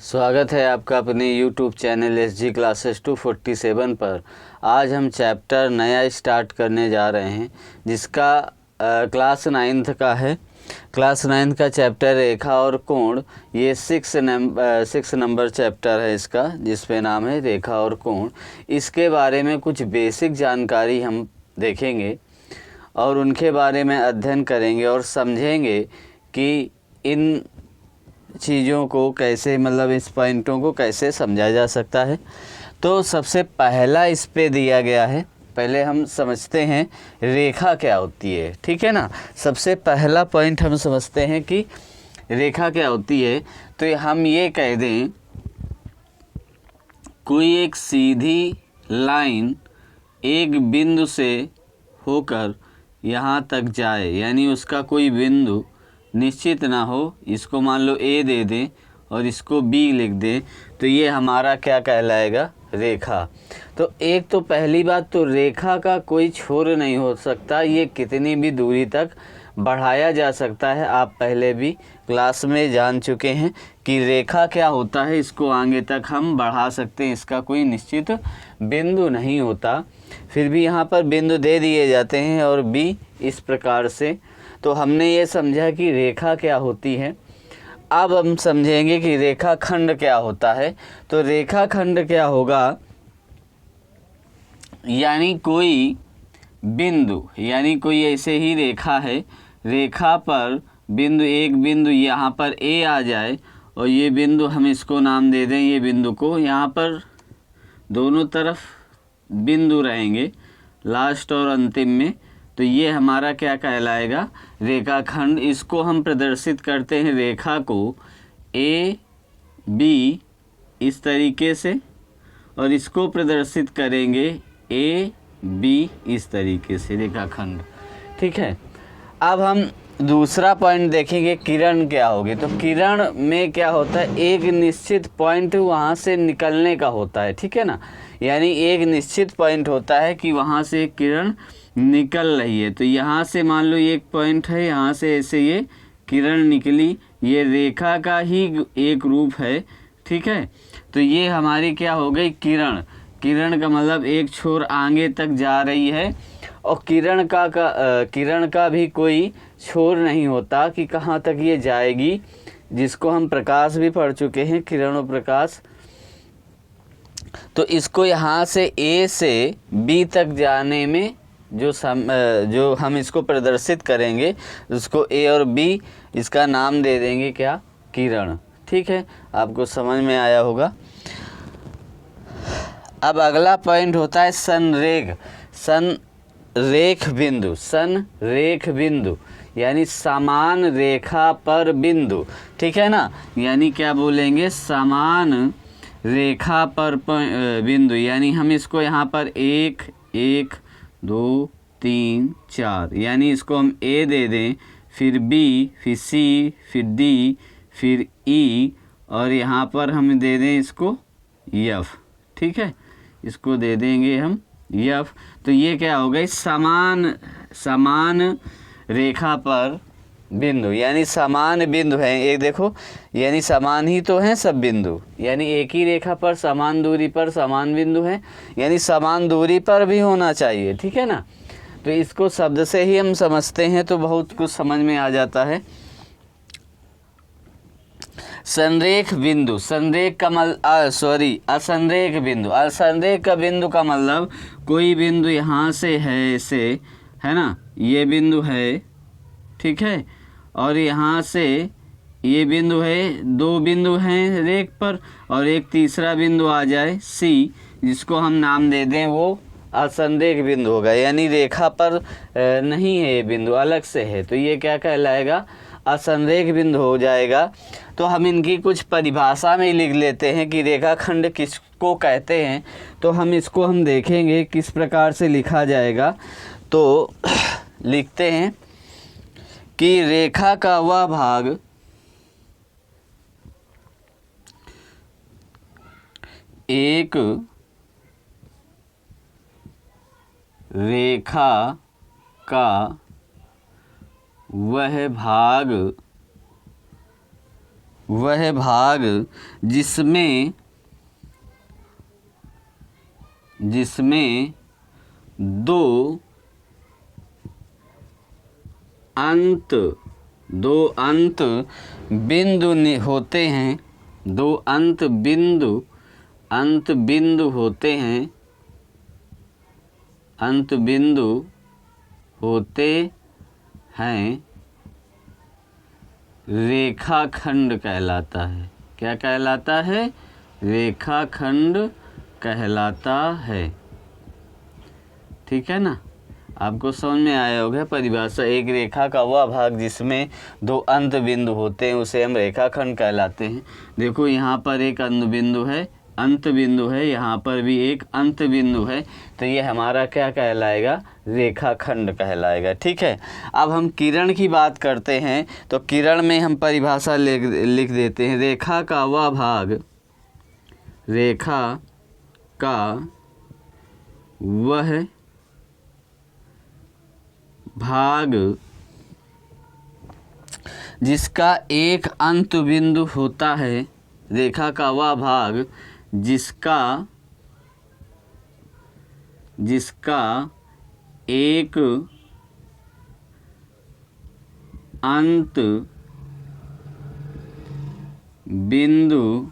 स्वागत है आपका अपने YouTube चैनल SG क्लासेस 247 पर। आज हम चैप्टर नया स्टार्ट करने जा रहे हैं जिसका क्लास 9th का है। क्लास 9th का चैप्टर रेखा और कोण। ये 6 नंबर चैप्टर है इसका, जिस पे नाम है रेखा और कोण। इसके बारे में कुछ बेसिक जानकारी हम देखेंगे और उनके बारे में अध्ययन करेंगे और समझेंगे कि इन चीज़ों को कैसे इस पॉइंटों को कैसे समझा जा सकता है। तो सबसे पहला इस पे दिया गया है, पहले हम समझते हैं रेखा क्या होती है। ठीक है ना। सबसे पहला पॉइंट हम समझते हैं कि रेखा क्या होती है। तो हम ये कह दें कोई एक सीधी लाइन एक बिंदु से होकर यहाँ तक जाए, यानी उसका कोई बिंदु निश्चित ना हो। इसको मान लो ए दे दें और इसको बी लिख दें, तो ये हमारा क्या कहलाएगा, रेखा। तो एक तो पहली बात तो रेखा का कोई छोर नहीं हो सकता, ये कितनी भी दूरी तक बढ़ाया जा सकता है। आप पहले भी क्लास में जान चुके हैं कि रेखा क्या होता है, इसको आगे तक हम बढ़ा सकते हैं, इसका कोई निश्चित बिंदु नहीं होता। फिर भी यहाँ पर बिंदु दे दिए जाते हैं और बी इस प्रकार से। तो हमने ये समझा कि रेखा क्या होती है। अब हम समझेंगे कि रेखा खंड क्या होता है। तो रेखा खंड क्या होगा, यानी कोई बिंदु, यानी कोई ऐसे ही रेखा है, रेखा पर बिंदु, एक बिंदु यहाँ पर ए आ जाए और ये बिंदु हम इसको नाम दे दें, ये बिंदु को, यहाँ पर दोनों तरफ बिंदु रहेंगे लास्ट और अंतिम में। तो ये हमारा क्या कहलाएगा, रेखाखंड। इसको हम प्रदर्शित करते हैं रेखा को ए बी इस तरीके से, और इसको प्रदर्शित करेंगे ए बी इस तरीके से, रेखाखंड। ठीक है। अब हम दूसरा पॉइंट देखेंगे, किरण क्या होगी। तो किरण में क्या होता है, एक निश्चित पॉइंट वहाँ से निकलने का होता है। ठीक है ना। यानी एक निश्चित पॉइंट होता है कि वहाँ से किरण निकल रही है। तो यहाँ से मान लो एक पॉइंट है, यहाँ से ऐसे ये किरण निकली, ये रेखा का ही एक रूप है। ठीक है। तो ये हमारी क्या हो गई, किरण। किरण का मतलब एक छोर आगे तक जा रही है, और किरण का भी कोई छोर नहीं होता कि कहाँ तक ये जाएगी, जिसको हम प्रकाश भी पढ़ चुके हैं, किरण और प्रकाश। तो इसको यहाँ से ए से बी तक जाने में जो हम इसको प्रदर्शित करेंगे, उसको ए और बी, इसका नाम दे देंगे क्या, किरण। ठीक है, आपको समझ में आया होगा। अब अगला पॉइंट होता है संरेख। संरेख बिंदु, संरेख बिंदु यानी समान रेखा पर बिंदु। ठीक है ना। यानी क्या बोलेंगे, समान रेखा पर बिंदु। यानी हम इसको यहाँ पर 1 1 2 3 4, यानी इसको हम ए दे दें, फिर बी, फिर सी, फिर डी, फिर ई, और यहाँ पर हम दे दें इसको एफ। ठीक है, इसको दे देंगे हम एफ। तो ये क्या हो गई, समान रेखा पर बिंदु, यानी समान बिंदु है। एक देखो, यानी समान ही तो हैं सब बिंदु, यानी एक ही रेखा पर समान दूरी पर समान बिंदु है, यानी समान दूरी पर भी होना चाहिए। ठीक है ना। तो इसको शब्द से ही हम समझते हैं तो बहुत कुछ समझ में आ जाता है। संरेख बिंदु, संरेख का असंरेख बिंदु। असंरेख का बिंदु का मतलब कोई बिंदु यहाँ से है, ऐसे है ना, ये बिंदु है। ठीक है। और यहाँ से ये बिंदु है, दो बिंदु हैं रेख पर, और एक तीसरा बिंदु आ जाए सी, जिसको हम नाम दे दें, वो असंरेख बिंदु होगा। यानी रेखा पर नहीं है ये बिंदु, अलग से है, तो ये क्या कहलाएगा, असंरेख बिंदु हो जाएगा। तो हम इनकी कुछ परिभाषा में लिख लेते हैं कि रेखाखंड किसको कहते हैं। तो हम देखेंगे किस प्रकार से लिखा जाएगा। तो लिखते हैं कि रेखा का वह भाग एक रेखा का वह भाग वह भाग जिसमें दो अंत बिंदु होते हैं, दो अंत बिंदु होते हैं रेखाखंड कहलाता है। क्या कहलाता है? रेखाखंड कहलाता है। ठीक है ना, आपको समझ में आया होगा परिभाषा। एक रेखा का वह भाग जिसमें दो अंत बिंदु होते हैं उसे हम रेखाखंड कहलाते हैं। देखो यहाँ पर एक अंत बिंदु है, यहाँ पर भी एक अंत बिंदु है, तो ये हमारा क्या कहलाएगा? रेखाखंड कहलाएगा। ठीक है, अब हम किरण की बात करते हैं, तो किरण में हम परिभाषा लिख देते हैं। रेखा का वह भाग जिसका एक अंत बिंदु होता है, रेखा का वह भाग जिसका एक अंत बिंदु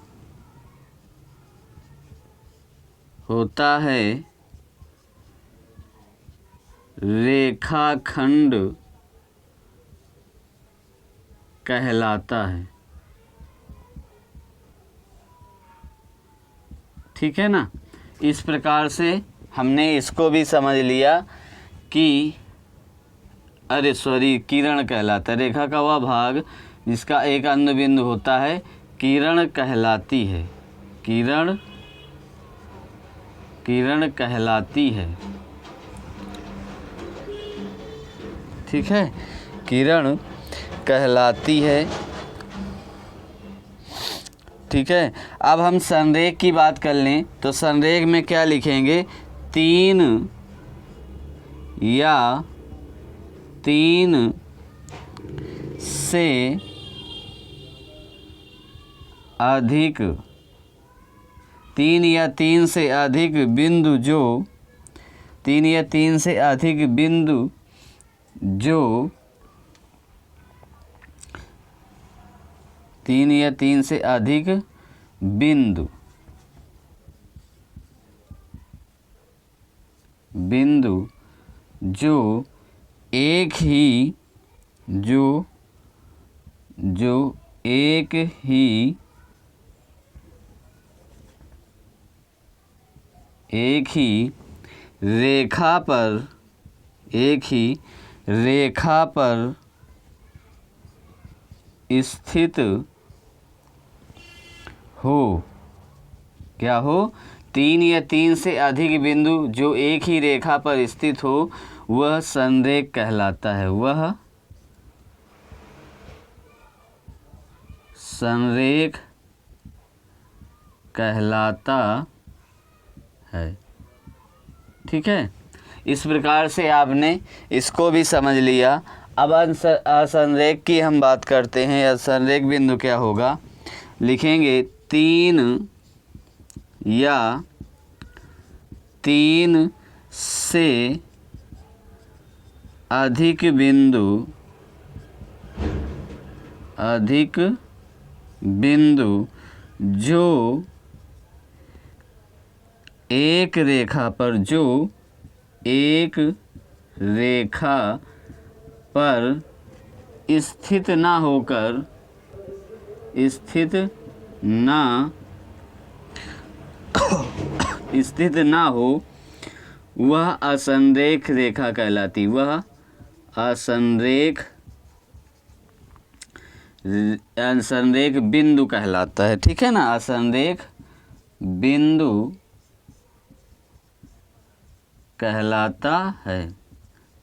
होता है रेखाखंड कहलाता है। ठीक है ना, इस प्रकार से हमने इसको भी समझ लिया कि किरण कहलाता है। रेखा का वह भाग जिसका एक अंत बिंदु होता है किरण कहलाती है। किरण कहलाती है। ठीक है, किरण कहलाती है। ठीक है, अब हम संरेख की बात कर लें तो संरेख में क्या लिखेंगे? तीन या तीन से अधिक बिंदु जो एक ही रेखा पर स्थित हो। क्या हो? तीन या तीन से अधिक बिंदु जो एक ही रेखा पर स्थित हो वह संरेख कहलाता है। वह संरेख कहलाता है। ठीक है, इस प्रकार से आपने इसको भी समझ लिया। अब असंरेख की हम बात करते हैं। असंरेख बिंदु क्या होगा? लिखेंगे तीन या तीन से अधिक बिंदु जो एक रेखा पर स्थित ना हो वह असंरेख रेखा कहलाती। वह असंरेख बिंदु कहलाता है। ठीक है ना, असंरेख बिंदु कहलाता है।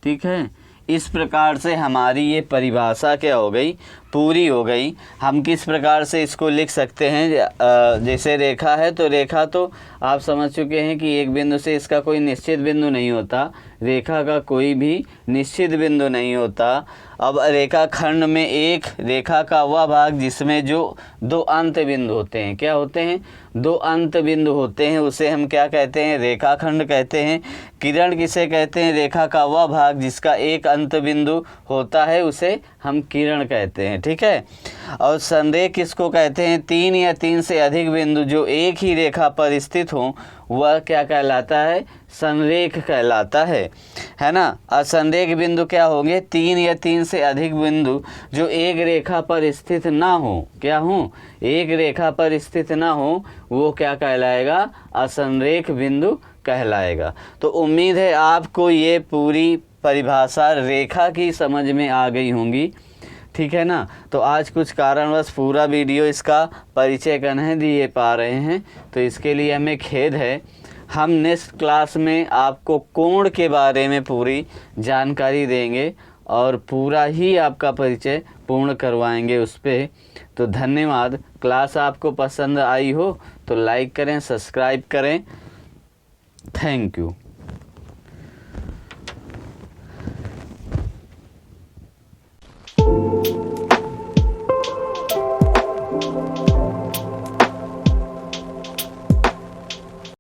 ठीक है, इस प्रकार से हमारी ये परिभाषा क्या हो गई? पूरी हो गई। हम किस प्रकार से इसको लिख सकते हैं? जैसे रेखा है तो रेखा तो आप समझ चुके हैं कि एक बिंदु से इसका कोई निश्चित बिंदु नहीं होता। रेखा का कोई भी निश्चित बिंदु नहीं होता। अब रेखाखंड में एक रेखा का वह भाग जिसमें जो दो अंत बिंदु होते हैं, क्या होते हैं, दो अंत बिंदु होते हैं, उसे हम क्या कहते हैं, रेखाखंड कहते हैं। किरण किसे कहते हैं, रेखा का वह भाग जिसका एक अंत बिंदु होता है उसे हम किरण कहते हैं, ठीक है। और संरेख किसको कहते हैं, तीन या तीन से अधिक बिंदु जो एक ही रेखा पर स्थित हों वह क्या कहलाता है, संरेख कहलाता है ना। असंरेख बिंदु क्या होंगे, तीन या तीन से अधिक बिंदु जो एक रेखा पर स्थित ना हो, क्या हो, एक रेखा पर स्थित ना हो, वो क्या कहलाएगा, असंरेख बिंदु कहलाएगा। तो उम्मीद है आपको ये पूरी परिभाषा रेखा की समझ में आ गई होंगी, ठीक है ना। तो आज कुछ कारणवश पूरा वीडियो इसका परिचय का नहीं दिए पा रहे हैं, तो इसके लिए हमें खेद है। हम नेक्स्ट क्लास में आपको कोण के बारे में पूरी जानकारी देंगे और पूरा ही आपका परिचय पूर्ण करवाएंगे उस पर। तो धन्यवाद। क्लास आपको पसंद आई हो तो लाइक करें, सब्सक्राइब करें। Thank you.